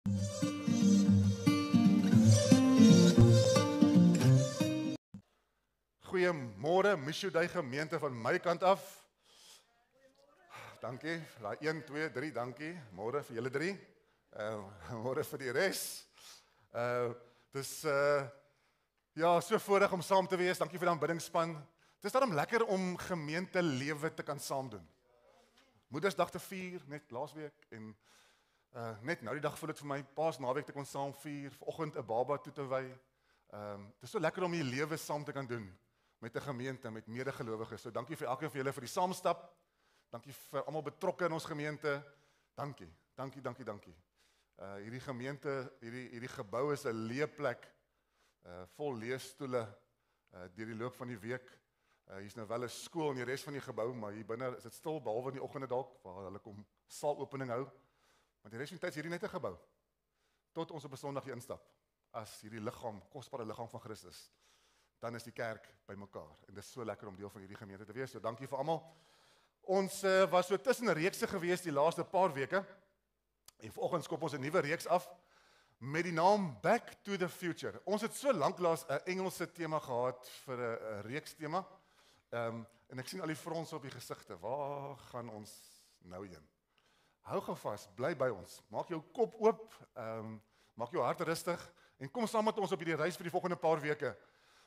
Goeiemôre, Mishodai gemeente van my kant af. Dankie, daai 1, 2, 3, dankie. Môre vir julle 3. Môre vir die res. Dis ja, so voorreg om saam te wees. Dankie vir die aanbiddingspan. Dit is daarom lekker om gemeente lewe te kan saam doen. Moedersdag te vier, net laasweek en net nou die dag voel dit vir my Paasnaweek te kon saam vier, vanoggend 'n baba toe te wy. Dit is so lekker om die lewe saam te kan doen met 'n gemeente, met medegelowiges. So dankie vir elkeen van julle vir die saamstap. Dankie vir almal betrokke in ons gemeente. Dankie. Hierdie gemeente, hierdie gebou is 'n leeplek, vol leesstoele deur die loop van die week. Hier's nou wel 'n skool in die res van die gebou, maar hier binne is dit stil behalwe in die oggende dalk waar hulle kom saalopening hou. Want die res van die tyd is hierdie net 'n gebou. Tot ons op 'n Sondag hier instap as hierdie liggaam, kosbare liggaam van Christus. Dan is die kerk bymekaar en dit is so lekker om deel van hierdie gemeente te wees. So dankie vir almal. Ons was so tussen 'n reekse gewees die laaste paar weke. En vanoggend skop ons 'n nuwe reeks af met die naam Back to the Future. Ons het so lanklaas 'n Engelse tema gehad vir 'n reeks tema. En ek sien al die fronse op die gesigte. Waar gaan ons nou heen? Hou gou vas, bly by ons. Maak jou kop oop, maak jou hart rustig en kom saam met ons op hierdie reis vir die volgende paar weke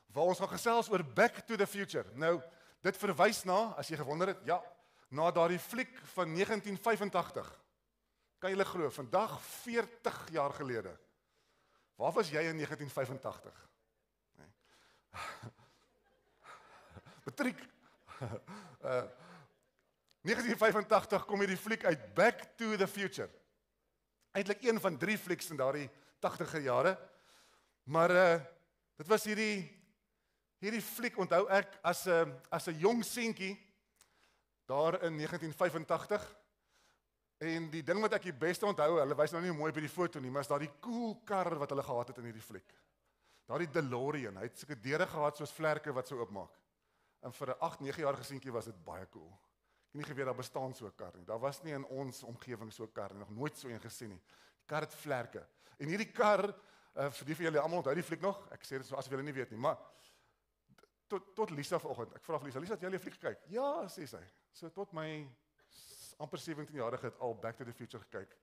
waar ons gaan gesels oor Back to the Future. Nou, dit verwys na, as jy gewonder het, ja, na daardie fliek van 1985. Kan julle glo, vandag 40 jaar gelede. Waar was jy in 1985? Nee. Matriek. 1985 kom hierdie fliek uit, Back to the Future. Eintlik een van 3 flieks in daardie 80er jare. Maar dit was hierdie fliek, onthou ek as 'n jong seentjie daar in 1985. En die ding wat ek die beste onthou, hulle wys nou nie mooi by die foto nie, maar is daardie cool kar wat hulle gehad het in hierdie fliek. Daardie DeLorean, hy het sulke deure gehad soos vlerke wat sou oopmaak. En vir 'n 8, 9-jarige seentjie was dit baie cool. Ek het nie geweet daar bestaan so 'n kar nie. Daar was nie in ons omgewing so 'n kar nie, nog nooit so een gesien nie. Die kar het vlerke. En hierdie kar, vir die van julle almal onthou die fliek nog? Ek sê dit so asof julle nie weet nie, maar tot Lisa vanoggend. Ek vra vir Lisa, het jy al die fliek gekyk? Ja, sê sy. So tot my amper 17-jarige het al Back to the Future gekyk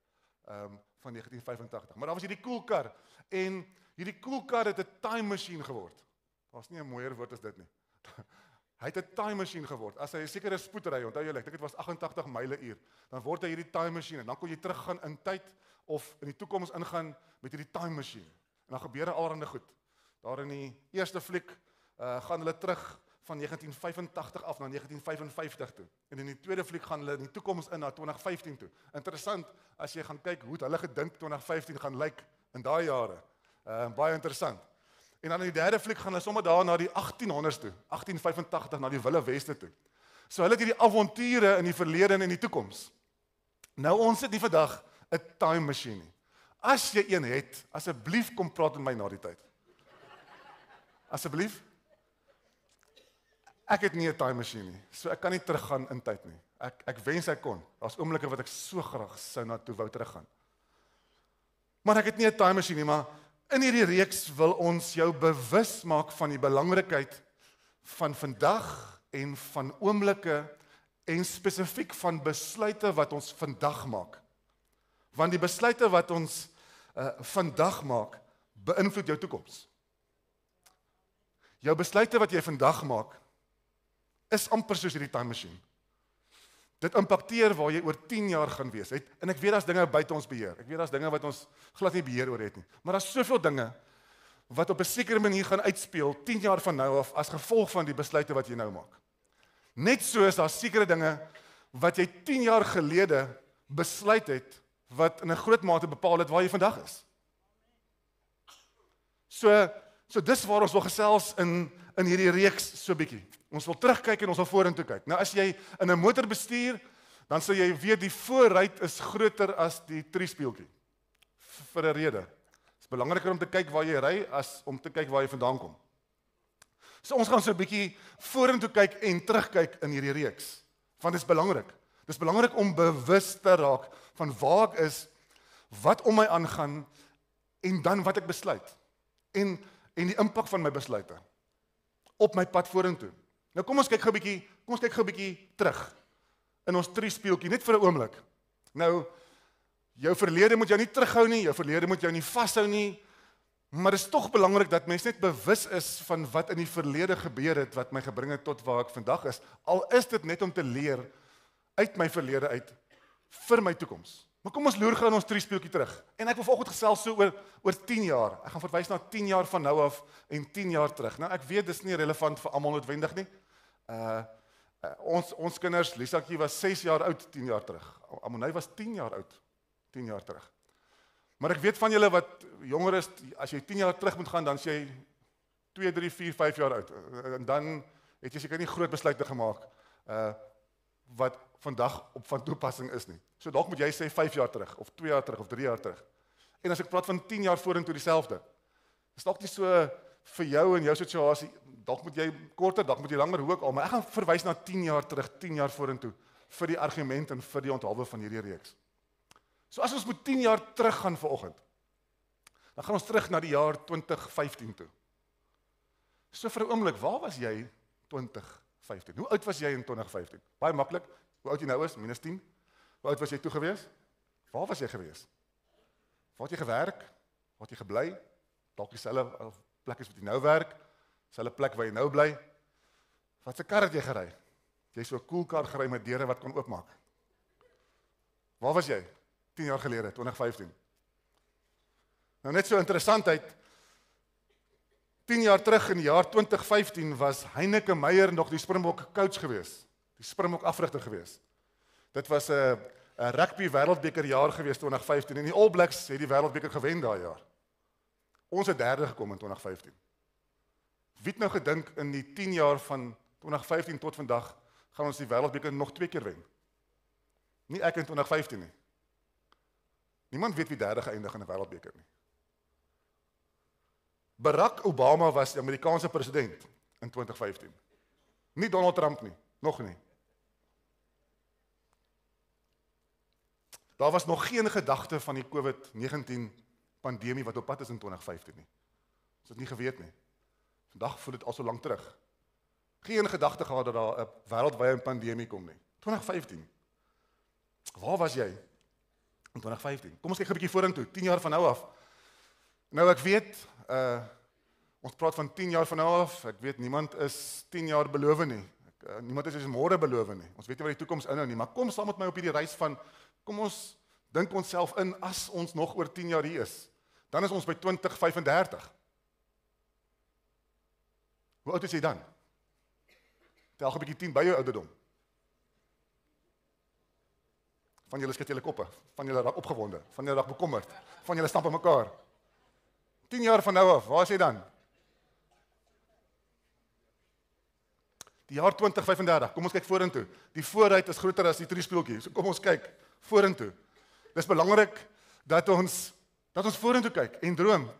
van 1985. Maar daar was hierdie cool kar en hierdie cool kar het 'n time machine geword. Daar's nie 'n mooier woord as dit nie. Hy het 'n time machine geword. As hy 'n sekere spoed ry, onthou julle, ek dink dit was 88 myle/uur, dan word hy hierdie time machine en dan kon jy teruggaan in tyd of in die toekoms ingaan met hierdie time machine. En dan gebeur allerlei goed. Daar in die eerste fliek gaan hulle terug van 1985 af na 1955 toe. En in die tweede fliek gaan hulle in die toekoms in na 2015 toe. Interessant as jy gaan kyk hoe hulle gedink 2015 gaan lyk in daai jare. Baie interessant. En dan in die derde fliek gaan hulle sommer daar na die 1800s toe, 1885 na die Wilde Weste toe. So hulle het hierdie avonture in die verlede en in die toekoms. Nou ons het nie vandag 'n time machine nie. As jy een het, asseblief kom praat met my na die tyd. Asseblief. Ek het nie 'n time machine nie, so ek kan nie teruggaan in tyd nie. Ek wens ek kon. Daar's oomblikke wat ek so graag sou na toe wou teruggaan. Maar ek het nie 'n time machine nie, maar in hierdie reeks wil ons jou bewus maak van die belangrikheid van vandag en van oomblikke en spesifiek van besluite wat ons vandag maak. Want die besluite wat ons vandag maak, beïnvloed jou toekoms. Jou besluite wat jy vandag maak, is amper soos hierdie time machine. Dit impakteer waar jy oor 10 jaar gaan wees. En ek weet daar's dinge buite ons beheer. Ek weet daar's dinge wat ons glad nie beheer oor het nie. Maar daar's soveel dinge wat op 'n sekere manier gaan uitspeel 10 jaar van nou af as gevolg van die besluite wat jy nou maak. Net so is daar sekere dinge wat jy 10 jaar gelede besluit het wat in 'n groot mate bepaal het waar jy vandag is. So dis waar ons wil gesels in hierdie reeks so bietjie. Ons wil terugkyk en ons wil vorentoe kyk. Nou as jy in 'n motor bestuur, dan sal jy weet die voorruit is groter as die triespieeltjie. Vir 'n rede. Dit is belangriker om te kyk waar jy ry as om te kyk waar jy vandaan kom. So ons gaan so 'n bietjie vorentoe kyk en terugkyk in hierdie reeks. Want dit is belangrik. Dit is belangrik om bewus te raak van waar ek is, wat om my aangaan, en dan wat ek besluit, en die impak van my besluite, op my pad vorentoe. Nou kom ons kyk gou 'n bietjie terug, in ons triespieeltjie, net vir 'n oomblik. Nou, jou verlede moet jou nie terughou nie, jou verlede moet jou nie vashou nie, maar dit is tog belangrik dat mens net bewus is van wat in die verlede gebeur het, wat my gebring het tot waar ek vandag is, al is dit net om te leer uit my verlede uit, vir my toekoms. Maar kom ons loer gou in ons triespieeltjie terug. En ek wil vanoggend gesels so oor 10 jaar. Ek gaan verwys na 10 jaar van nou af en 10 jaar terug. Nou ek weet dis nie relevant vir almal noodwendig nie. Ons kinders, Lisakie was 6 jaar oud 10 jaar terug. Amonay was 10 jaar oud 10 jaar terug. Maar ek weet van julle wat jonger is, as jy 10 jaar terug moet gaan, dan is jy 2, 3, 4, 5 jaar oud. En dan het jy seker nie groot besluite gemaak wat vandag op van toepassing is nie. So dalk moet jy sê 5 jaar terug, of 2 jaar terug, of 3 jaar terug. En as ek praat van 10 jaar vorentoe dieselfde, is dalk nie so vir jou en jou situasie, dalk moet jy korter, dalk moet jy langer, hoe ook al, maar ek gaan verwys na 10 jaar terug, 10 jaar vorentoe, vir die argument en vir die onthaalwe van hierdie reeks. So as ons moet 10 jaar terug gaan vanoggend, dan gaan ons terug na die jaar 2015 toe. So vir 'n oomblik, waar was jy 2015? Hoe oud was jy in 2015? Baie maklik. Hoe oud jy nou is, -10. Hoe oud was jy toe gewees? Waar was jy gewees? Waar het jy gewerk? Waar het jy gebly? Dalk dieselfde plek as wat jy nou werk, dieselfde plek waar jy nou bly. Wat 'n kar het jy gery? Jy so 'n cool kar gery met deure wat kon oopmaak. Waar was jy 10 jaar gelede, 2015? Nou net so interessantheid, 10 jaar terug in die jaar 2015 was Heineke Meyer nog die Springbok coach gewees, die Springbok afrigter gewees. Dit was 'n rugby wêreldbeker jaar gewees 2015 en die All Blacks het die wêreldbeker gewen daai jaar. Ons het derde gekom in 2015. Wie het nou gedink in die 10 jaar van 2015 tot vandag gaan ons die wêreldbeker nog 2 keer wen? Nie ek in 2015 nie. Niemand weet wie derde geëindig in 'n wêreldbeker nie. Barack Obama was die Amerikaanse president in 2015. Nie Donald Trump nie, nog nie. Daar was nog geen gedagte van die COVID-19 pandemie wat op pad is in 2015 nie. Ons het nie geweet nie. Vandag voel dit al so lank terug. Geen gedagte gehad dat daar 'n wêreldwye pandemie kom nie. 2015. Waar was jy in 2015? Kom ons kyk 'n bietjie vorentoe, 10 jaar van nou af. Nou ek weet, ons praat van 10 jaar van nou af, ek weet niemand is 10 jaar beloof nie. Niemand is môre beloof nie. Ons weet nie wat die toekoms inhou nie, maar kom saam met my op hierdie reis van, kom ons dink onsself in as ons nog oor 10 jaar hier is. Dan is ons by 2035. Hoe oud is jy dan? Tel gou 'n bietjie 10 by jou ouderdom. Van julle skud julle koppe, van julle raak opgewonde, van julle raak bekommerd, van julle stamp in mekaar. 10 jaar van nou af, waar is jy dan? Die jaar 2035, kom ons kyk vorentoe. Die vooruit is groter as die triespieeltjie, so kom ons kyk vorentoe. Dis belangrik dat ons vorentoe kyk en droom.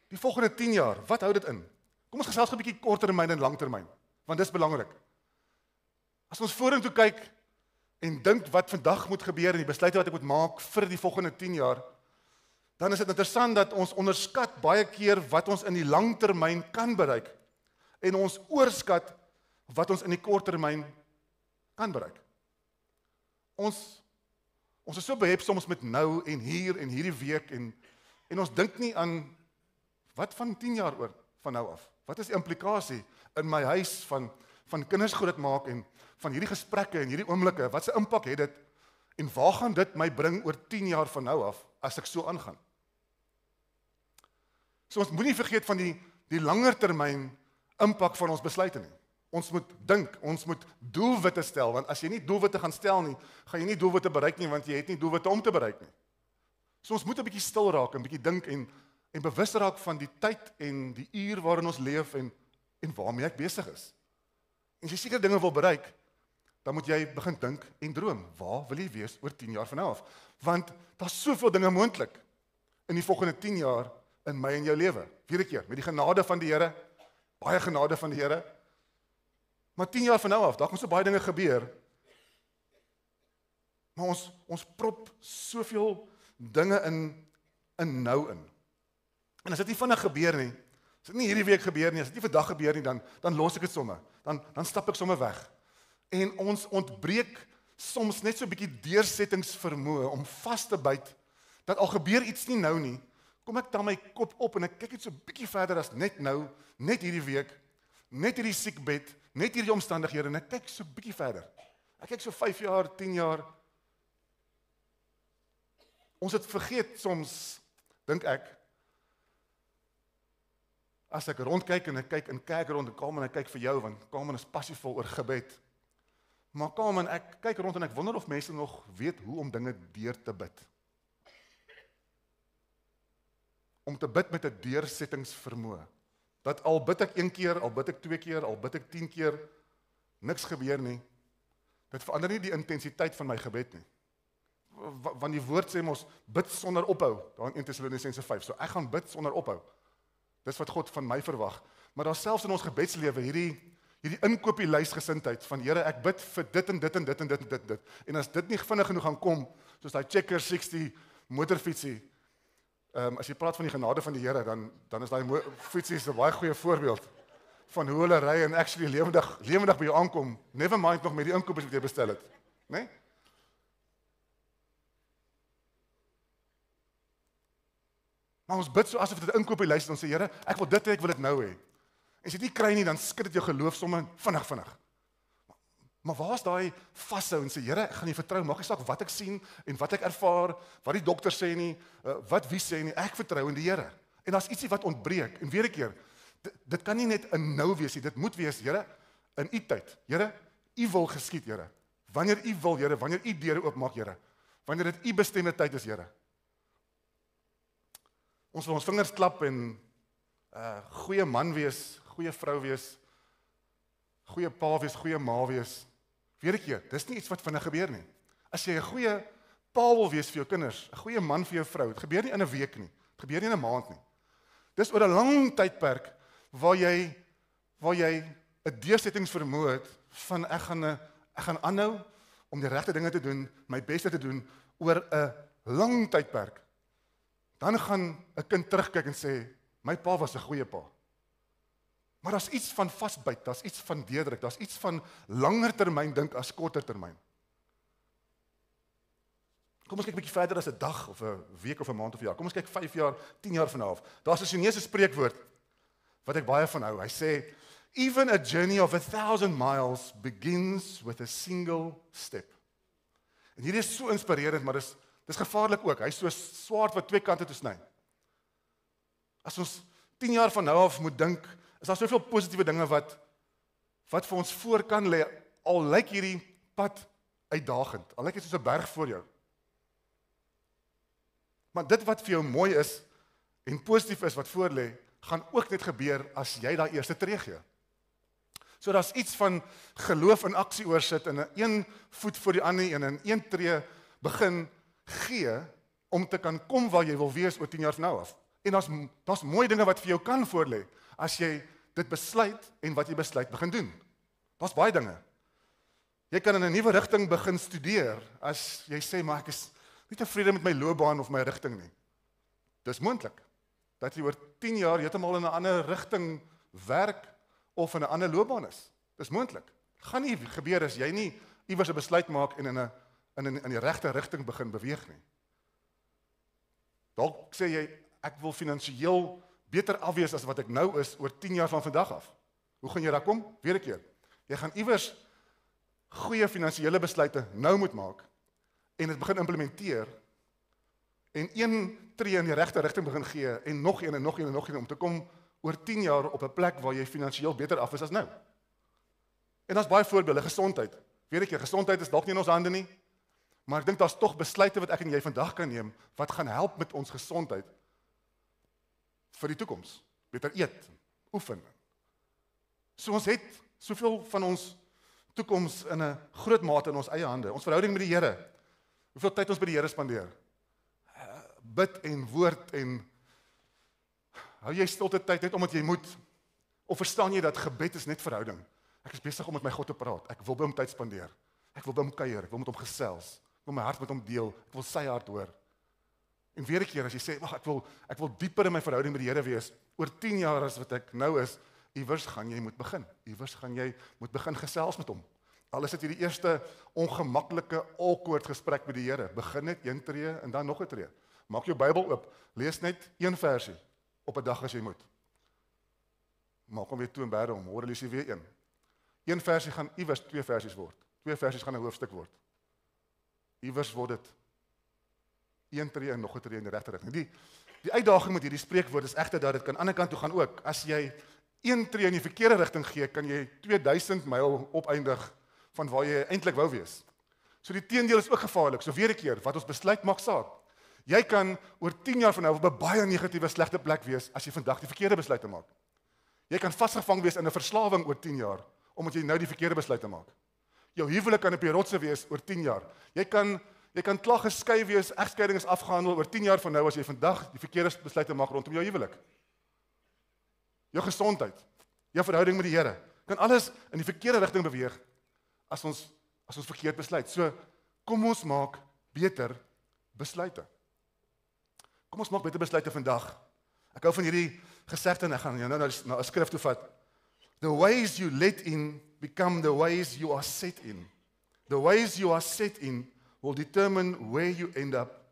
Die volgende 10 jaar, wat hou dit in? Kom ons gesels 'n bietjie korttermyn en langtermyn, want dis belangrik. As ons vorentoe kyk en dink wat vandag moet gebeur en die besluite wat ek moet maak vir die volgende 10 jaar, dan is dit interessant dat ons onderskat baie keer wat ons in die langtermyn kan bereik en ons oorskat wat ons in die korttermyn kan bereik. Ons is so behep soms met nou en hier en hierdie week en ons dink nie aan wat van 10 jaar oor van nou af. Wat is die implikasie in my huis van kinders grootmaak en van hierdie gesprekke en hierdie oomblikke, wat se impak het dit en waar gaan dit my bring oor 10 jaar van nou af as ek so aangaan? So ons moenie vergeet van die langer termyn impak van ons besluite nie. Ons moet dink, ons moet doelwitte stel, want as jy nie doelwitte gaan stel nie, gaan jy nie doelwitte bereik nie, want jy het nie doelwitte om te bereik nie. So ons moet 'n bietjie stil raak, 'n bietjie dink en bewus raak van die tyd en die uur waarin ons leef en waarmee ek besig is. En as jy sekere dinge wil bereik, dan moet jy begin dink en droom. Waar wil jy wees oor 10 jaar van nou af? Want daar's soveel dinge moontlik in die volgende 10 jaar in my en jou lewe. Weer 'n keer, met die genade van die Here, baie genade van die Here. Maar 10 jaar van nou af, daar gaan so baie dinge gebeur. Maar ons prop soveel dinge in nou in. En as dit nie vinnig gebeur nie, as dit nie hierdie week gebeur nie, as dit nie vandag gebeur nie, dan los ek dit sommer. Dan stap ek sommer weg. En ons ontbreek soms net so 'n bietjie deursettingsvermoë om vas te byt, dat al gebeur iets nie nou nie, kom ek dan my kop op en ek kyk net so 'n bietjie verder as net nou, net hierdie week, net hierdie siekbed, net hierdie omstandighede, en ek kyk so 'n bietjie verder. Ek kyk so 5 jaar, 10 jaar. Ons het vergeet soms, dink ek, as ek rondkyk en ek kyk in kerk rond, en Carmen, ek kyk vir jou, want Carmen is passievol oor gebed. Maar Carmen, ek kyk rond en ek wonder of mense nog weet hoe om dinge deur te bid. Om te bid met 'n deursettingsvermoë. Dat al bid ek 1 keer, al bid ek 2 keer, al bid ek 10 keer, niks gebeur nie. Dit verander nie die intensiteit van my gebed nie. Want die woord sê mos, bid sonder ophou, daar in 1 Tessalonisense 5. So ek gaan bid sonder ophou. Dis wat God van my verwag. Maar daar selfs in ons gebedslewe hierdie inkopielysgesindheid van Here, ek bid vir dit en dit en dit en dit en dit. En as dit nie vinnig genoeg gaan kom, soos daai Checker 60 motorfietsie, as jy praat van die genade van die Here, dan is daai fietsie 'n baie goeie voorbeeld van hoe hulle ry en actually lewendig by jou aankom. Never mind nog met die inkopies wat jy bestel het, né? Nee? Maar ons bid so asof dit 'n inkopielys is, ons sê Here, ek wil dit hê, ek wil dit nou hê. En as jy dit nie kry nie, dan skud dit jou geloof sommer vinnig. Maar waar is daai vashou en sê Here, ek gaan U vertrou, maak nie saak wat ek sien en wat ek ervaar, wat die dokter sê nie, wat wie sê nie, ek vertrou in die Here. En daar's ietsie wat ontbreek. En weer 'n keer, dit kan nie net 'n nou wees nie, dit moet wees, Here, in U tyd. Here, U wil geskied, Here. Wanneer U wil, Here, wanneer U deure oopmaak, Here. Wanneer dit U bestemde tyd is, Here. Ons wil ons vingers klap en goeie man wees, goeie vrou wees, goeie pa wees, goeie ma wees. Weer 'n keer, dis nie iets wat vinnig gebeur nie. As jy 'n goeie pa wil wees vir jou kinders, 'n goeie man vir jou vrou, dit gebeur nie in 'n week nie. Dit gebeur nie in 'n maand nie. Dis oor 'n lang tydperk waar jy 'n deursettingsvermoë het van ek gaan aanhou om die regte dinge te doen, my beste te doen oor 'n lang tydperk. Dan gaan 'n kind terugkyk en sê, my pa was 'n goeie pa. Maar daar's iets van vasbyt, daar's iets van deurdruk, daar's iets van langer termyn dink as korter termyn. Kom ons kyk 'n bietjie verder as 'n dag of 'n week of 'n maand of 'n jaar. Kom ons kyk 5 jaar, 10 jaar van nou af. Daar's 'n Chinese spreekwoord wat ek baie van hou. Hy sê, even a journey of 1,000 miles begins with a single step. En hierdie is so inspirerend, maar dis gevaarlik ook. Hy's so swaard wat twee kante toe sny. As ons 10 jaar van nou af moet dink, is daar soveel positiewe dinge wat vir ons voor kan lê, al lyk hierdie pad uitdagend, al lyk dit soos 'n berg voor jou. Maar dit wat vir jou mooi is, en positief is wat voor lê, gaan ook net gebeur as jy daai eerste tree gee. So daar's iets van geloof in aksie oorsit, en 'n een voet voor die ander, en in een tree begin gee, om te kan kom waar jy wil wees oor 10 jaar van nou af. En daar's mooi dinge wat vir jou kan voorlê, as jy dit besluit en wat jy besluit begin doen. Daar's baie dinge. Jy kan in 'n nuwe rigting begin studeer, as jy sê, maar ek is nie tevrede met my loopbaan of my rigting nie. Dis moontlik, dat jy oor 10 jaar heeltemal in 'n ander rigting werk, of in 'n ander loopbaan is. Dis moontlik. Gaan nie gebeur as jy nie iewers 'n besluit maak en in die regte rigting begin beweeg nie. Dalk sê jy, ek wil finansiëel beter afwees as wat ek nou is oor 10 jaar van vandag af. Hoe gaan jy daar kom? Weer 'n keer. Jy gaan iewers goeie finansiële besluite nou moet maak en dit begin implementeer en een tree in die regte rigting begin gee en nog een en nog een en nog een om te kom oor 10 jaar op 'n plek waar jy finansiëel beter af is as nou. En daar's baie voorbeelde, gesondheid. Weer 'n keer, gesondheid is dalk nie in ons hande nie, maar ek dink daar's tog besluite wat ek en jy vandag kan neem wat gaan help met ons gesondheid vir die toekoms. Beter eet, oefen. So ons het soveel van ons toekoms in 'n groot mate in ons eie hande. Ons verhouding met die Here. Hoeveel tyd ons by die Here spandeer? Bid en woord en hou jy stilte tyd net omdat jy moet? Of verstaan jy dat gebed is net verhouding? Ek is besig om met my God te praat. Ek wil by hom tyd spandeer. Ek wil by hom kuier, ek wil met hom gesels. Ek wil my hart met hom deel. Ek wil sy hart hoor. En weer 'n keer as jy sê, wag, ek wil dieper in my verhouding met die Here wees, oor 10 jaar as wat ek nou is, iewers gaan jy moet begin. Iewers gaan jy moet begin gesels met hom. Al is dit hierdie eerste ongemaklike, awkward gesprek met die Here. Begin net 1 tree en dan nog 'n tree. Maak jou Bybel oop, lees net 1 versie op 'n dag as jy moet. Maak hom weer toe en bære hom, môre lees jy weer 1. 1 versie gaan iewers 2 versies word. 2 versies gaan 'n hoofstuk word. Iewers word dit 1 tree en nog 'n tree in die regte rigting. Die uitdaging met hierdie spreekwoord is egter dat dit kan aan die ander kant toe gaan ook. As jy 1 tree in die verkeerde rigting gee, kan jy 2000 myl opeindig van waar jy eintlik wou wees. So die teendeel is ook gevaarlik. So weer 'n keer, wat ons besluit maak saak. Jy kan oor 10 jaar van nou op 'n baie negatiewe, slegte plek wees as jy vandag die verkeerde besluite maak. Jy kan vasgevang wees in 'n verslawing oor 10 jaar omdat jy nou die verkeerde besluite maak. Jou huwelik kan op die rotse wees oor 10 jaar. Jy kan klaar geskei wees, egskeiding is afgehandel oor 10 jaar van nou as jy vandag die verkeerde besluite maak rondom jou huwelik. Jou gesondheid, jou verhouding met die Here, kan alles in die verkeerde rigting beweeg as ons verkeerd besluit. So, kom ons maak beter besluite. Kom ons maak beter besluite vandag. Ek hou van hierdie gesegde en ek gaan jou nou na 'n skrif toe vat. The ways you let in become the ways you are set in. The ways you are set in will determine where you end up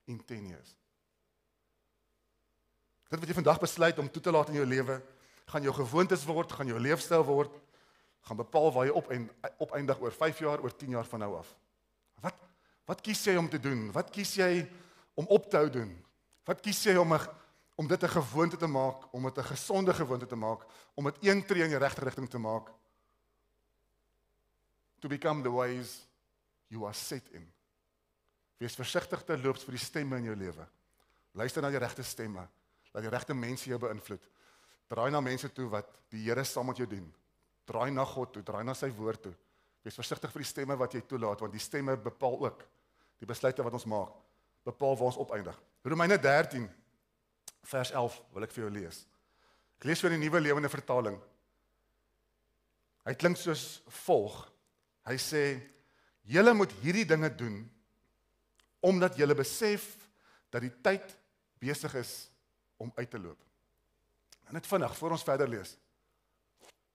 in 10 years. Dit wat jy vandag besluit om toe te laat in jou lewe, gaan jou gewoontes word, gaan jou leefstyl word, gaan bepaal waar jy opeindig oor 5 jaar, oor 10 jaar van nou af. Wat kies jy om te doen? Wat kies jy om op te hou doen? Wat kies jy om dit 'n gewoonte te maak, om dit 'n gesonde gewoonte te maak, om dit 1 tree in die regte rigting te maak? To become the ways you are set in. Wees versigtig te loop vir die stemme in jou lewe. Luister na die regte stemme. Laat die regte mense jou beïnvloed. Draai na mense toe wat die Here saam met jou dien. Draai na God toe, draai na sy woord toe. Wees versigtig vir die stemme wat jy toelaat, want die stemme bepaal ook die besluite wat ons maak. Bepaal waar ons opeindig. Romeine 13 vers 11 wil ek vir jou lees. Ek lees vir die Nuwe Lewende Vertaling. Hy klink soos volg. Hy sê, julle moet hierdie dinge doen, omdat julle besef dat die tyd besig is om uit te loop. En net vinnig, voor ons verder lees,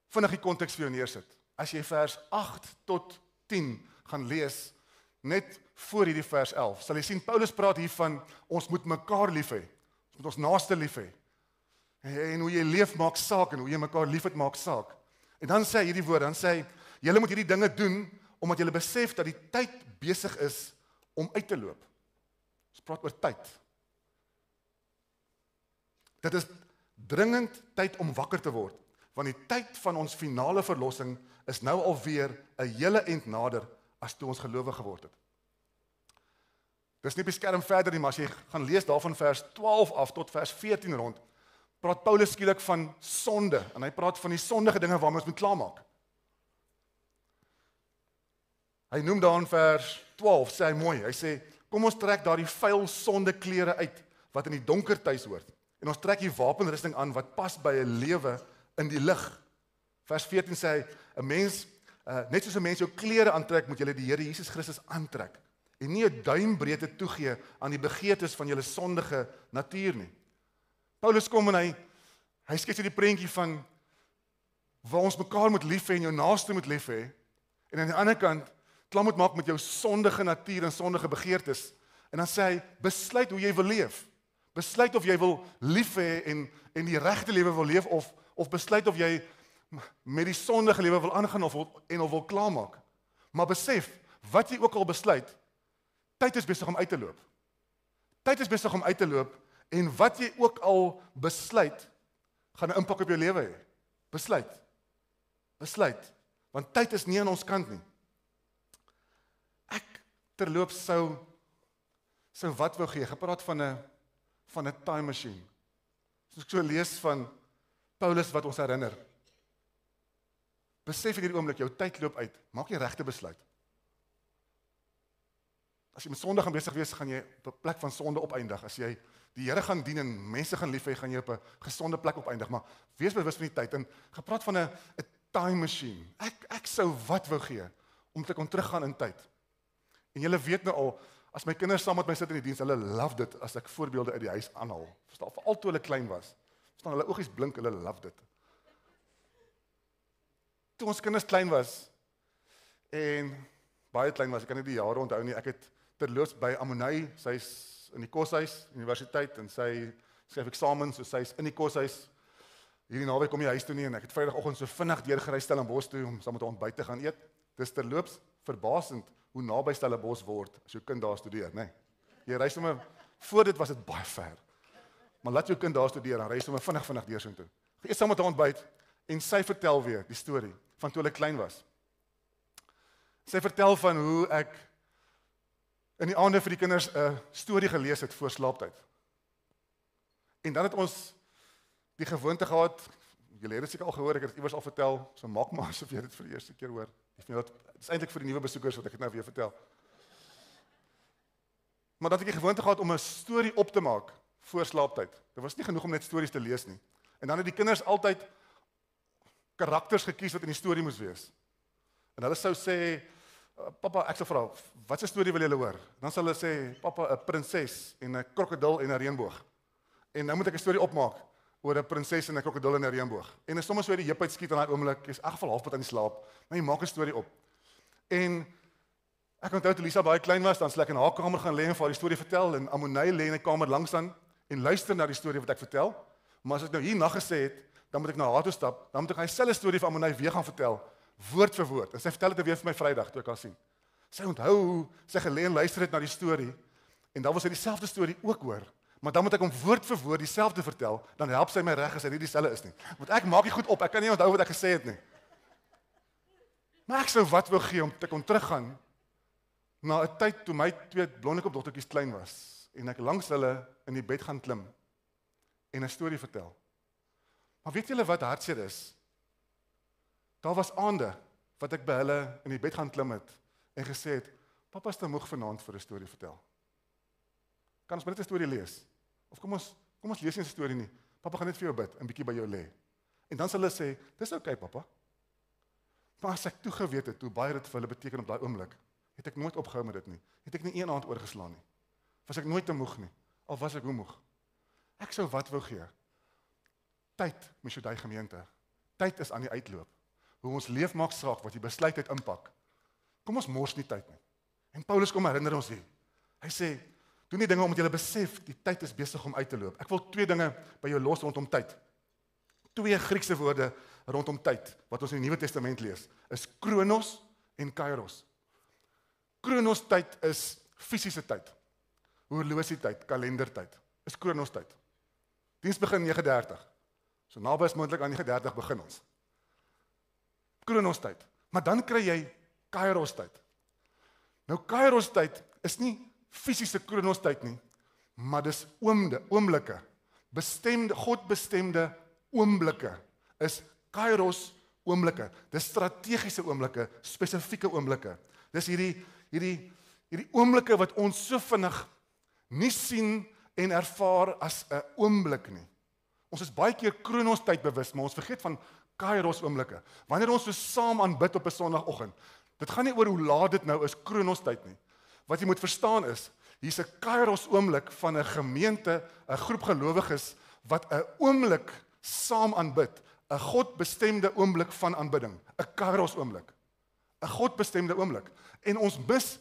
vinnig die konteks vir jou neersit. As jy vers 8 tot 10 gaan lees, net voor hierdie vers 11, sal jy sien, Paulus praat hier van, ons moet mekaar lief hê, ons moet ons naaste lief hê, en hoe jy leef maak saak, en hoe jy mekaar lief het maak saak. En dan sê hy hierdie woord, dan sê hy, julle moet hierdie dinge doen, omdat julle besef dat die tyd besig is om uit te loop. Ons praat oor tyd. Dit is dringend tyd om wakker te word, want die tyd van ons finale verlossing is nou alweer 'n hele end nader as toe ons gelowig geword het. Dis nie op die skerm verder nie, maar as jy gaan lees daarvan vers 12 af tot vers 14 rond, praat Paulus skielik van sonde, en hy praat van die sondige dinge waarmee ons moet klaarmaak. Hy noem daar in vers 12, sê hy mooi, hy sê, kom ons trek daardie vuil sonde klere uit, wat in die donker tuis hoort, en ons trek die wapenrusting aan, wat pas by 'n lewe in die lig. Vers 14 sê hy, 'n mens, net soos 'n mens jou klere aantrek, moet julle die Here Jesus Christus aantrek, en nie 'n duimbreedte toegee aan die begeertes van julle sondige natuur nie. Paulus kom en hy skets die prentjie van, waar ons mekaar moet lief hê, en jou naaste moet lief hê, en aan die ander kant, klaar moet maak met jou sondige natuur en sondige begeertes. En dan sê hy, besluit hoe jy wil leef. Besluit of jy wil lief hê en die regte lewe wil leef, of besluit of jy met die sondige lewe wil aangaan of wil klaarmaak. Maar besef, wat jy ook al besluit, tyd is besig om uit te loop. Tyd is besig om uit te loop, en wat jy ook al besluit, gaan 'n impak op jou lewe hê. Besluit. Want tyd is nie aan ons kant nie. Ek terloops sou wat wou gee, gepraat van 'n time machine. Soos ek so lees van Paulus wat ons herinner. Besef in hierdie oomblik, jou tyd loop uit, maak jy regte besluit. As jy met sonde gaan besig wees, gaan jy op 'n plek van sonde opeindig. As jy die Here gaan dien en mense gaan lief hê, gaan jy op 'n gesonde plek opeindig. Maar wees bewus van die tyd, en gepraat van 'n time machine. Ek sou wat wou gee, om te kon teruggaan in tyd. En julle weet nou al, as my kinders saam met my sit in die diens, hulle love dit as ek voorbeelde uit die huis aanhaal. Verstaan, veral toe hulle klein was. Verstaan, hulle oogies blink, hulle love dit. Toe ons kinders klein was, en baie klein was, ek kan nie die jare onthou nie, ek het terloops by Ammonay, sy is in die koshuis, universiteit, en sy skryf eksamens, so sy is in die koshuis, hierdie naweek kom jy huis toe nie, en ek het Vrydagoggend so vinnig deurgery Stellenbosch toe, om saam met haar ontbyt te gaan eet. Dis terloops verbasend, hoe naby Stellenbosch word, as jou kind daar studeer, nee. Jy reis sommer, voor dit was dit baie ver, maar laat jou kind daar studeer, dan reis sommer vinnig deur so toe. Eet saam met haar ontbyt, en sy vertel weer die storie, van toe hulle klein was. Sy vertel van hoe ek in die aande vir die kinders 'n storie gelees het voor slaaptyd. En dan het ons die gewoonte gehad, julle het dit seker al gehoor, ek het dit iewers al vertel, so maak maar asof jy dit vir die eerste keer hoor. Dit is eintlik vir die nuwe besoekers wat ek dit nou vir jou vertel. Maar dat ek die gewoonte gehad om 'n storie op te maak voor slaaptyd. Dit was nie genoeg om net stories te lees nie. En dan het die kinders altyd karakters gekies wat in die storie moes wees. En hulle sou sê, papa, ek sal vra, wat 'n storie wil julle hoor? Dan sal hulle sê, papa, 'n prinses en 'n krokodil en 'n reënboog. En nou moet ek 'n storie opmaak oor 'n prinses en 'n krokodil en 'n reënboog. En is soms so uit die heup uitskiet in daai oomblik, jy's in elk geval halfpad aan die slaap, maar jy maak 'n storie op. En ek onthou toe Lisa baie klein was, dan sal ek in haar kamer gaan lê en vir haar die storie vertel, en Ammonay lê in 'n kamer langs aan en luister na die storie wat ek vertel. Maar as ek nou hier na gesê het, dan moet ek na haar toe stap, dan moet ek dieselfde storie van Ammonay weer gaan vertel, woord vir woord. En sy vertel dit weer vir my Vrydag toe ek haar sien. Sy onthou hoe sy gelê en luister het na die storie, en dan wil sy dieselfde storie ook hoor. Maar dan moet ek hom woord vir woord dieselfde vertel, dan help sy my reg as hy nie dieselfde is nie. Want ek maak nie goed op, ek kan nie onthou wat ek gesê het nie. Maar ek sou wat wou gee om te kon teruggaan na 'n tyd toe my 2 blondekop dogtertjies klein was, en ek langs hulle in die bed gaan klim en 'n storie vertel. Maar weet julle wat hartseer is? Daar was aande wat ek by hulle in die bed gaan klim het en gesê het, papa is te moeg vanaand vir 'n storie vertel. Kan ons maar net 'n storie lees? Of kom ons lees nie 'n storie nie. Papa gaan net vir jou bid, 'n bietjie by jou lê. En dan sal hulle sê, dis oukei, papa. Maar as ek toe geweet het hoe baie dit vir hulle beteken op daai oomblik, het ek nooit opgehou met dit nie. Het ek nie een aand oorgeslaan nie. Was ek nooit te moeg nie, al was ek hoe moeg. Ek sou wat wou gee. Tyd, Mishodai gemeente. Tyd is aan die uitloop. Hoe ons leef maak saak wat jy besluit het impak. Kom ons mors nie tyd nie. En Paulus kom herinner ons hier. Hy sê, doen die dinge omdat jy besef die tyd is besig om uit te loop. Ek wil 2 dinge by jou los rondom tyd. 2 Griekse woorde rondom tyd wat ons in die Nuwe Testament lees, is kronos en kairos. Kronos tyd is fisiese tyd. Horlosietyd, kalendertyd. Is kronos tyd. Diens begin 9:30. So naby as moontlik aan 9:30 begin ons. Kronos tyd. Maar dan kry jy kairos tyd. Nou kairos tyd is nie fisiese kronos tyd nie, maar dis oomblikke. God bestemde oomblikke is kairos oomblikke. Dis strategiese oomblikke, spesifieke oomblikke. Dis hierdie oomblikke wat ons so vinnig nie sien en ervaar as 'n oomblik nie. Ons is baie keer kronos tyd bewus, maar ons vergeet van kairos oomblikke. Wanneer ons so saam aanbid op 'n Sondagoggend, dit gaan nie oor hoe laat dit nou is kronos tyd nie. Wat jy moet verstaan is, hier's 'n kairos oomblik van 'n gemeente, 'n groep gelowiges wat 'n oomblik saam aanbid, 'n God bestemde oomblik van aanbidding, 'n kairos oomblik. 'n God bestemde oomblik. En ons mis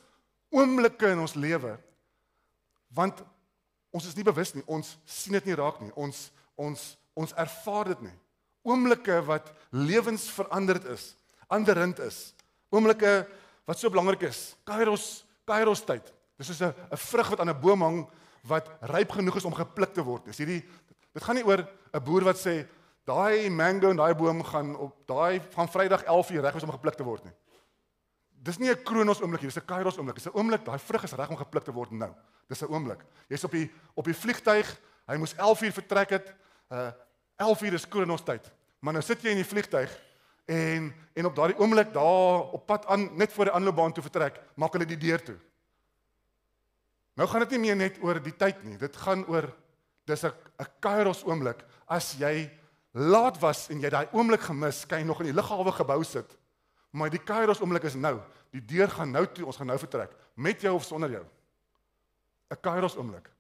oomblikke in ons lewe, want ons is nie bewus nie, ons sien dit nie raak nie, ons ervaar dit nie. Oomblikke wat lewensveranderd is, anderend is. Oomblikke wat so belangrik is. Kairos tyd. Dis soos 'n vrug wat aan 'n boom hang wat ryp genoeg is om gepluk te word. Dit gaan nie oor 'n boer wat sê daai mango en daai boom gaan Vrydag 11:00 reg is om gepluk te word nie. Dis nie 'n kronos oomblik nie, dis 'n kairos oomblik. Dis 'n oomblik, daai vrug is reg om gepluk te word nou. Dis 'n oomblik. Jy's op die vliegtuig, hy moes 11:00 vertrek het. 11:00 is kronos tyd. Maar nou sit jy in die vliegtuig en op daardie oomblik daar op pad aan net voor die aanloopbaan toe vertrek, maak hulle die deur toe. Nou gaan dit nie meer net oor die tyd nie. Dit gaan oor dis 'n kairos oomblik. As jy laat was en jy daai oomblik gemis, kan jy nog in die lughawe gebou sit. Maar die kairos oomblik is nou. Die deur gaan nou toe, ons gaan nou vertrek, met jou of sonder jou. 'n Kairos oomblik.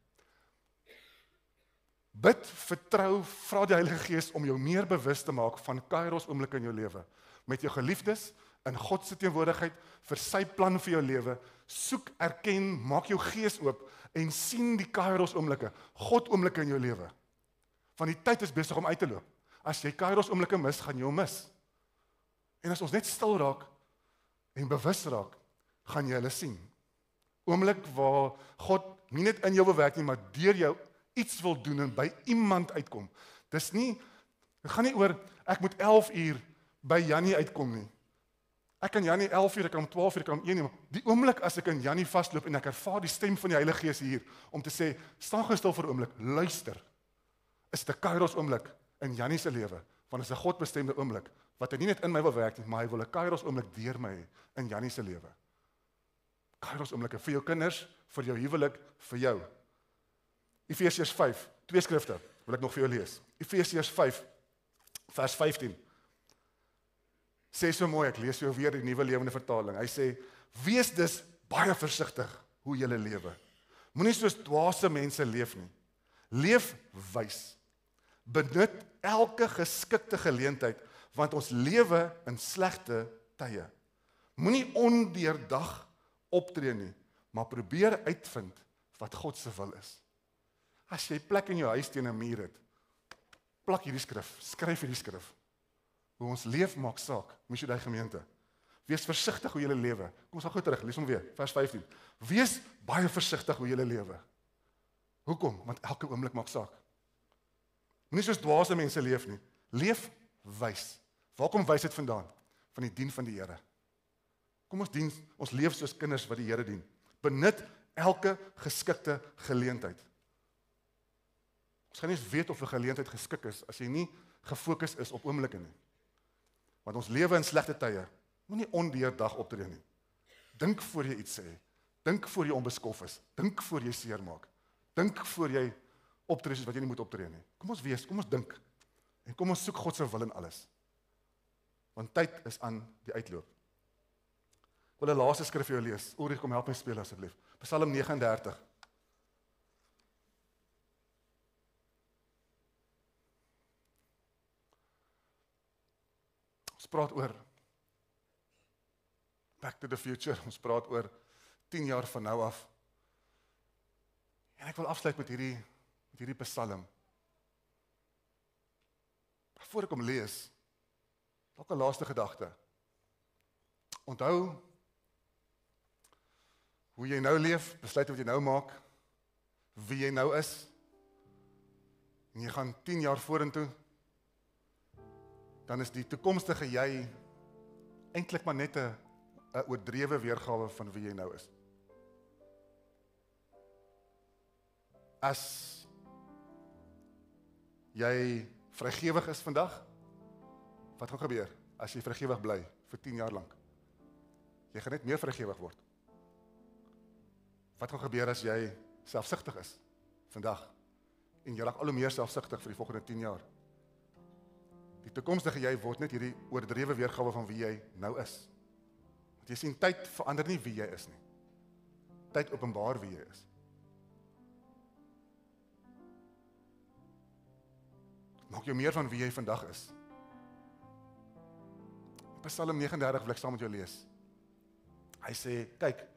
Bid, vertrou, vra die Heilige Gees om jou meer bewus te maak van Kairos oomblikke in jou lewe. Met jou geliefdes, in God se teenwoordigheid, vir sy plan vir jou lewe. Soek, erken, maak jou gees oop en sien die Kairos oomblikke, God oomblikke in jou lewe. Want die tyd is besig om uit te loop. As jy Kairos oomblikke mis, gaan jy hom mis. En as ons net stil raak en bewus raak, gaan jy hulle sien. Oomblik waar God nie net in jou wil werk nie, maar deur jou iets wil doen en by iemand uitkom. Dit gaan nie oor, ek moet 11 uur by Jannie uitkom nie. Ek kan Jannie 11 uur, ek kan om 12 uur, ek kan om 1 uur, die oomblik as ek in Jannie vastloop en ek ervaar die stem van die Heilige Gees hier, om te sê, staan gou stil vir 'n oomblik, luister, is dit 'n Kairos oomblik in Jannie se lewe, want dit is 'n Godbestemde oomblik, wat hy nie net in my wil werk nie, maar hy wil 'n Kairos oomblik deur my in Jannie se lewe. Kairos oomblikke vir jou kinders, vir jou huwelik, vir jou. Efesiërs 5, 2 skrifte, wil ek nog vir jou lees. Efesiërs 5, vers 15. Sê so mooi, ek lees jou weer die Nuwe Lewende Vertaling. Hy sê, wees dus baie versigtig hoe jy lewe. Moenie soos dwaase mense leef nie. Leef wys. Benut elke geskikte geleentheid, want ons lewe in slegte tye. Moenie ondeurdag optree nie, maar probeer uitvind wat God se wil is. As jy plek in jou huis teen 'n muur het, plak hierdie skrif, skryf hierdie skrif. Hoe ons leef maak saak, moes jy die gemeente. Wees versigtig hoe jy lewe. Kom ons gaan gou terug, lees hom weer, vers 15. Wees baie versigtig hoe jy lewe. Hoekom? Want elke oomblik maak saak. Moenie soos dwaase mense leef nie. Leef wys. Waar kom wysheid vandaan? Van die dien van die Here. Kom ons leef soos kinders wat die Here dien. Benut elke geskikte geleentheid. Ons gaan nie eens weet of 'n geleentheid geskik is as jy nie gefokus is op oomblikke nie. Want ons lewe in slegte tye. Moenie ondeurdag optree nie. Dink voor jy iets sê. Dink voor jy onbeskof is. Dink voor jy seermaak. Dink voor jy optree soos wat jy nie moet optree nie. Kom ons dink. En kom ons soek God se wil in alles. Want tyd is aan die uitloop. Ek wil 'n laaste skrif vir jou lees. Ulrich, kom help my speel asseblief. Psalm 39. Ons praat oor back to the future. Ons praat oor 10 jaar van nou af. En ek wil afsluit met hierdie Psalm. Voor ek hom lees, dalk 'n laaste gedagte. Onthou hoe jy nou leef, besluit wat jy nou maak, wie jy nou is, en jy gaan 10 jaar vorentoe, dan is die toekomstige jy eintlik maar net 'n oordrewe weergawe van wie jy nou is. As jy vrygewig is vandag, wat gaan gebeur as jy vrygewig bly vir 10 jaar lank? Jy gaan net meer vrygewig word. Wat gaan gebeur as jy selfsugtig is vandag en jy raak al hoe meer selfsugtig vir die volgende 10 jaar? Die toekomstige jy word net hierdie oordrewe weergawe van wie jy nou is. Want jy sien, tyd verander nie wie jy is nie. Tyd openbaar wie jy is. Maak jou meer van wie jy vandag is. Psalm 39 wil ek saam met jou lees. Hy sê, kyk,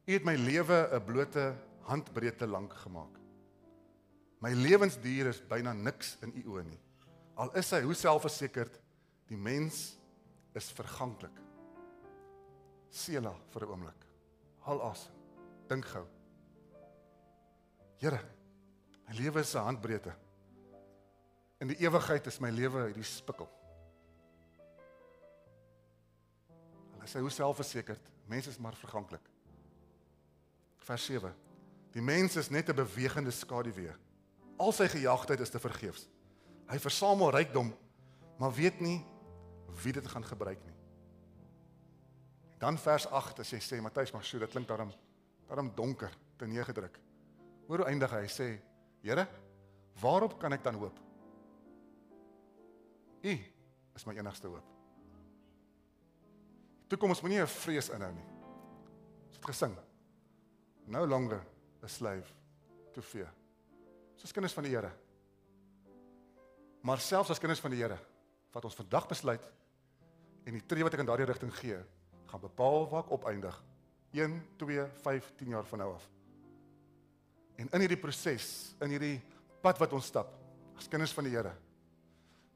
U het my lewe 'n blote handbreedte lank gemaak. My lewensduur is byna niks in U oë nie. Al is hy hoe selfversekerd, die mens is verganklik. Sela vir 'n oomblik. Haal asem. Dink gou. Here, my lewe is 'n handbreedte. In die ewigheid is my lewe hierdie spikkel. Al is hy hoe selfversekerd, mens is maar verganklik. Vers 7. Die mens is net 'n bewegende skaduwee. Al sy gejaagdheid is te vergeefs. Hy versamel rykdom, maar weet nie wie dit gaan gebruik nie. Dan vers 8, as jy sê, Matthys, maar so, dit klink daarom donker, te neergedruk. Hoor hoe eindig hy, sê, Here, waarop kan ek dan hoop? U is my enigste hoop. Toekoms moet nie 'n vrees inhou nie. Ons het gesing. No longer a slave to fear. Soos kinders van die Here. Maar selfs as kinders van die Here, wat ons vandag besluit, en die tree wat ek in daardie rigting gee, gaan bepaal waar ek opeindig. 1, 2, 5, 10 jaar van nou af. En in hierdie proses, in hierdie pad wat ons stap, as kinders van die Here,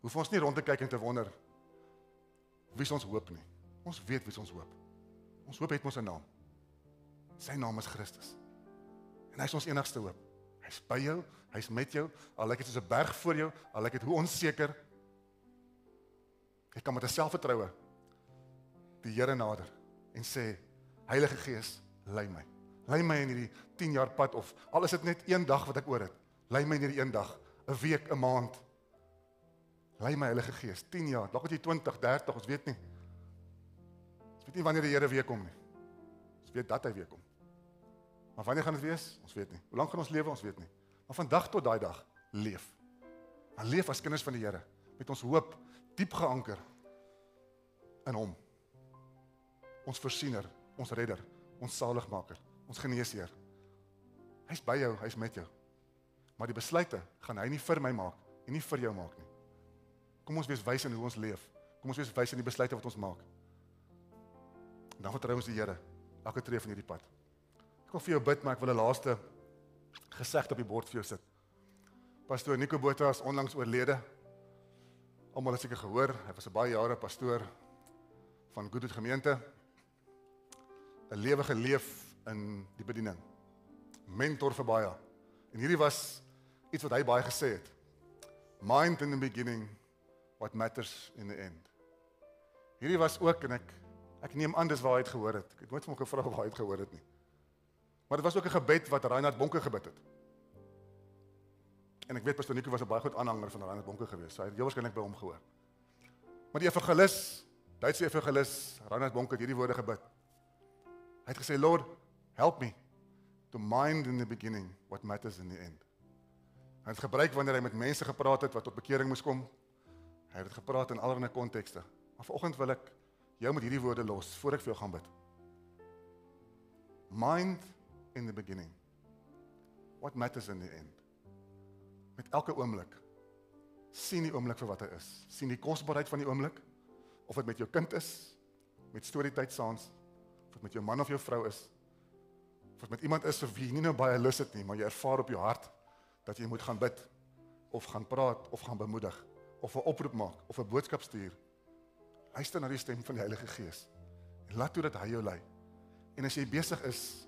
hoef ons nie rond te kyk en te wonder, wie is ons hoop nie. Ons weet wie is ons hoop. Ons hoop het ons 'n naam. Sy naam is Christus. En hy is ons enigste hoop. Hy is by jou, hy is met jou, al lyk dit soos 'n berg voor jou, al lyk dit hoe onseker. Jy kan met 'n selfvertroue die Here nader en sê, Heilige Gees, lei my. Lei my in hierdie 10 jaar pad, of al is dit net 1 dag wat ek oor het. Lei my in hierdie 1 dag, 'n week, 'n maand. Lei my Heilige Gees, 10 jaar, dalk het jy 20, 30, ons weet nie. Ons weet nie wanneer die Here weer kom nie. Ons weet dat hy weer kom. Maar wanneer gaan dit wees? Ons weet nie. Hoe lank gaan ons lewe? Ons weet nie. Maar van dag tot daai dag, leef. Maar leef as kinders van die Here, met ons hoop diep geanker in hom. Ons voorsiener, ons redder, ons saligmaker, ons geneesheer. Hy's by jou, hy's met jou. Maar die besluite gaan hy nie vir my maak en nie vir jou maak nie. Kom ons wees wys in hoe ons leef. Kom ons wees wys in die besluite wat ons maak. En dan vertrou ons die Here elke tree van hierdie pad. Ek wil vir jou bid, maar ek wil 'n laaste gesegde op die bord vir jou sit. Pastoor Nico Botha is onlangs oorlede. Almal het seker gehoor, hy was 'n baie jare pastoor van Goodwood gemeente. 'n Lewe geleef in die bediening. Mentor vir baie. En hierdie was iets wat hy baie gesê het. Mind in the beginning, what matters in the end. Hierdie was ook, en ek neem aan dis waar hy het gehoor het. Ek het nooit van hom gevra waar hy het gehoor het nie. Maar dit was ook 'n gebed wat Reinhard Bonke gebid het. En ek weet Pastor Nico was 'n baie goed aanhanger van Reinhard Bonke geweest. So hy het heel waarskynlik by hom gehoor. Maar die evangelis, Duitse evangelis, Reinhard Bonke het hierdie woorde gebid. Hy het gesê, Lord, help me to mind in the beginning what matters in the end. Hy het gebruik wanneer hy met mense gepraat het wat tot bekering moes kom. Hy het dit gepraat in allerlei kontekste. Maar vanoggend wil ek jou met hierdie woorde los, voor ek vir jou gaan bid. Mind in the beginning. What matters in the end? Met elke oomblik. Sien die oomblik vir wat hy is. Sien die kosbaarheid van die oomblik. Of dit met jou kind is, met storytyd saans, of dit met jou man of jou vrou is, of dit met iemand is vir wie jy nie nou baie lus het nie, maar jy ervaar op jou hart, dat jy moet gaan bid, of gaan praat, of gaan bemoedig, of 'n oproep maak, of 'n boodskap stuur. Luister na die stem van die Heilige Gees, en laat toe dat hy jou lei. En as jy besig is,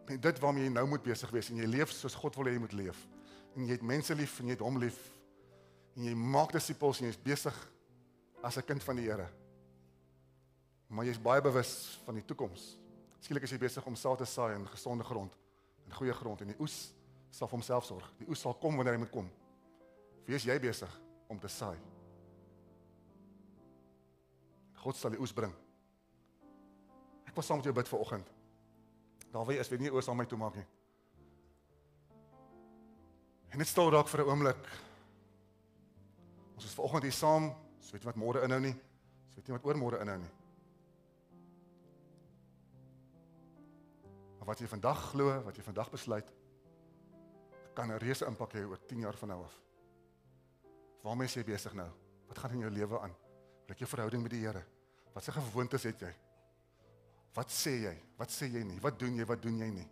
met dit waarmee jy nou moet besig wees, en jy leef soos God wil hê jy moet leef, en jy het mense lief, en jy het hom lief, en jy maak disippels, en jy is besig as 'n kind van die Here, maar jy is baie bewus van die toekoms. Skielik is jy besig om saad te saai in gesonde grond, in goeie grond, en die oes sal vir homself sorg. Die oes sal kom wanneer hy moet kom. Wie is jy besig om te saai? God sal die oes bring. Ek wil saam met jou bid vanoggend. Daar waar jy is, weet nie oor saam my toe maak nie. En net stil raak vir 'n oomblik. Ons is vanoggend hier saam, ons weet nie wat môre inhou nie. Ons weet nie wat oormôre inhou nie. Maar wat jy vandag glo, wat jy vandag besluit, kan 'n reuse impak hê oor 10 jaar van nou af. Waarmee is jy besig nou? Wat gaan in jou lewe aan? Wat is jou verhouding met die Here? Wat se gewoontes het jy? Wat sê jy? Wat sê jy nie? Wat doen jy? Wat doen jy nie?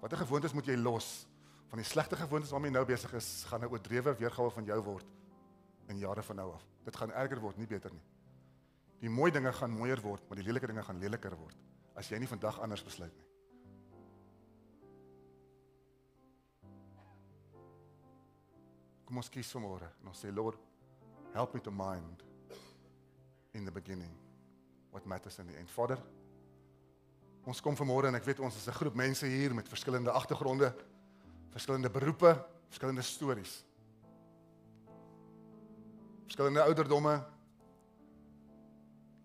Watter gewoontes moet jy los? Van die slegte gewoontes waarmee jy nou besig is, gaan 'n oordrewe weergawe van jou word in jare van nou af. Dit gaan erger word, nie beter nie. Die mooi dinge gaan mooier word, maar die lelike dinge gaan leliker word, as jy nie vandag anders besluit nie. Kom ons kies vanmôre en ons sê, Lord, help me to mind in the beginning what matters in the end. Vader, ons kom vanmôre en ek weet ons is 'n groep mense hier met verskillende agtergronde, verskillende beroepe, verskillende stories. Verskillende ouderdomme.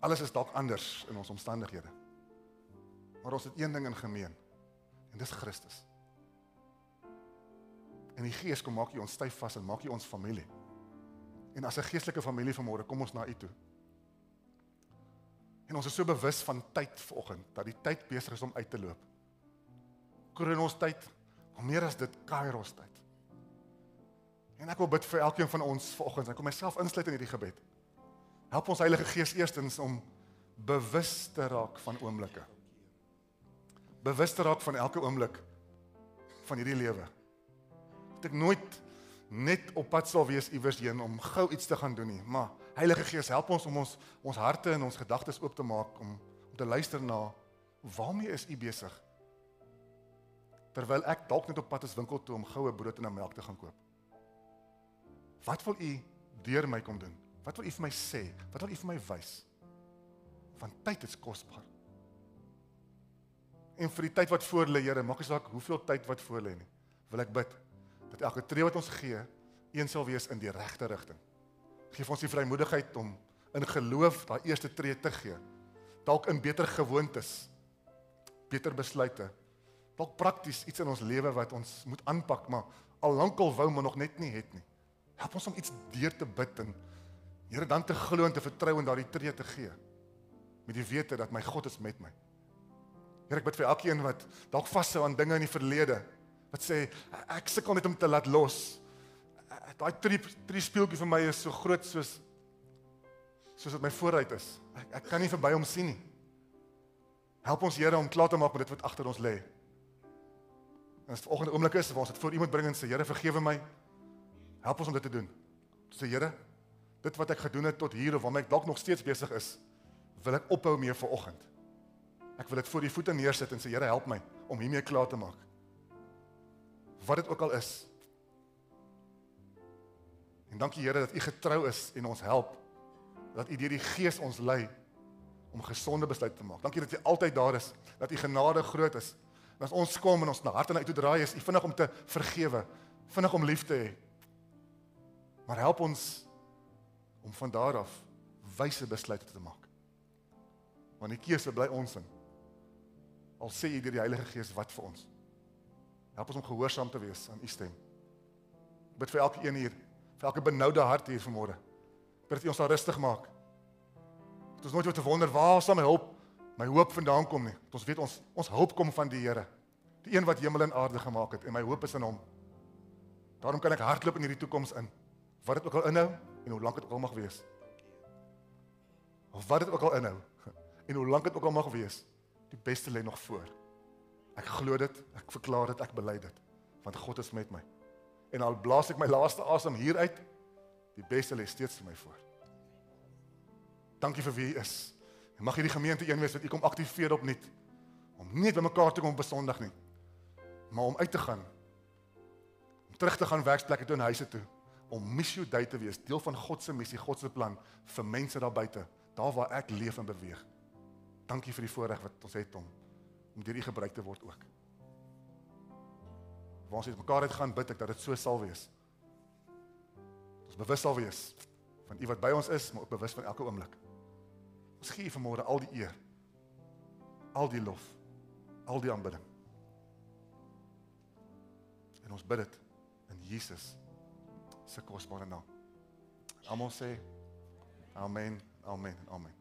Alles is dalk anders in ons omstandighede. Maar ons het een ding in gemeen, en dis Christus. En die Gees kom maak jy ons styf vas en maak jy ons familie. En as 'n geestelike familie vanmôre kom ons na U toe. En ons is so bewus van tyd vanoggend, dat die tyd besig is om uit te loop. Kronos tyd, maar meer as dit Kairos tyd. En ek wil bid vir elkeen van ons vanoggend. Ek kom myself insluit in hierdie gebed. Help ons Heilige Gees eerstens om bewus te raak van oomblikke. Bewus te raak van elke oomblik van hierdie lewe. Dat ek nooit net op pad sal wees iewers heen om gou iets te gaan doen nie, maar Heilige Gees, help ons om ons harte en ons gedagtes oop te maak om te luister na waarmee is U besig? Terwyl ek dalk net op pad is winkel toe om goue brood en melk te gaan koop. Wat wil U deur my kom doen? Wat wil U vir my sê? Wat wil U vir my wys? Want tyd is kosbaar. En vir die tyd wat voor lê, Here, maak nie saak hoeveel tyd wat voor lê nie, wil ek bid dat elke tree wat ons gee, een sal wees in die regte rigting. Geef ons die vrymoedigheid om in geloof daai eerste tree te gee. Dalk in beter gewoontes, beter besluite. Dalk prakties iets in ons lewe wat ons moet aanpak, maar al lankal wou maar nog net nie het nie. Help ons om iets deur te bid en Here dan te glo en te vertrou en daardie tree te gee. Met die wete dat my God is met my. Here, ek bid vir elkeen wat dalk vashou aan dinge in die verlede, wat sê, ek sukkel net om te laat los. Daai tree speeltjie vir my is so groot soos dit my vooruit is. Ek kan nie verby hom sien nie. Help ons Here om klaar te maak met dit wat agter ons lê. En as dit volgende oomblik is, waar ons dit voor iemand bring en sê, Here, vergewe my, help ons om dit te doen. Sê, Here, dit wat ek gedoen het tot hier, of waarmee ek dalk nog steeds besig is, wil ek ophou mee vanoggend. Ek wil dit voor U voete neersit en sê, Here, help my om hiermee klaar te maak. Wat dit ook al is. En dankie Here dat U getrou is en ons help, dat U deur die Gees ons lei om gesonde besluite te maak. Dankie dat U altyd daar is, dat U genade groot is. En as ons kom en ons na harte na U toe draai, is U vinnig om te vergewe, vinnig om lief te hê. Maar help ons om van daar af wyse besluite te maak. Want die keuse bly ons in. Al sê U deur die Heilige Gees wat vir ons. Help ons om gehoorsaam te wees aan U stem. Ek bid vir elke een hier, vir elke benoude hart hier vanmôre. Ek bid dat U ons sal rustig maak. Dat ons nooit hoef te wonder, waar sal my hoop vandaan kom nie. Dat ons weet, ons hoop kom van die Here. Die een wat hemel en aarde gemaak het, en my hoop is in Hom. Daarom kan ek hardloop in hierdie toekoms in. Wat dit ook al inhou, en hoe lank dit ook al mag wees. Of wat dit ook al inhou, en hoe lank dit ook al mag wees, die beste lê nog voor. Ek glo dit, ek verklaar dit, ek bely dit, want God is met my. En al blaas ek my laaste asem hier uit, die beste lê steeds vir my voor. Dankie vir wie U is. En mag hierdie gemeente een wees wat U kom aktiveer opnuut, om nie net by mekaar te kom op Sondag nie, maar om uit te gaan, om terug te gaan werksplek toe en huise toe, om missio dei te wees, deel van God se missie, God se plan vir mense daar buite, daar waar ek leef en beweeg. Dankie vir die voorreg wat ons het om deur U gebruik te word ook. Waar ons met mekaar uit gaan, bid ek dat dit so sal wees. Dat ons bewus sal wees van U wat by ons is, maar ook bewus van elke oomblik. Ons gee U vanmôre al die eer, al die lof, al die aanbidding. En ons bid dit in Jesus se kosbare naam. Almal sê amen, amen en amen.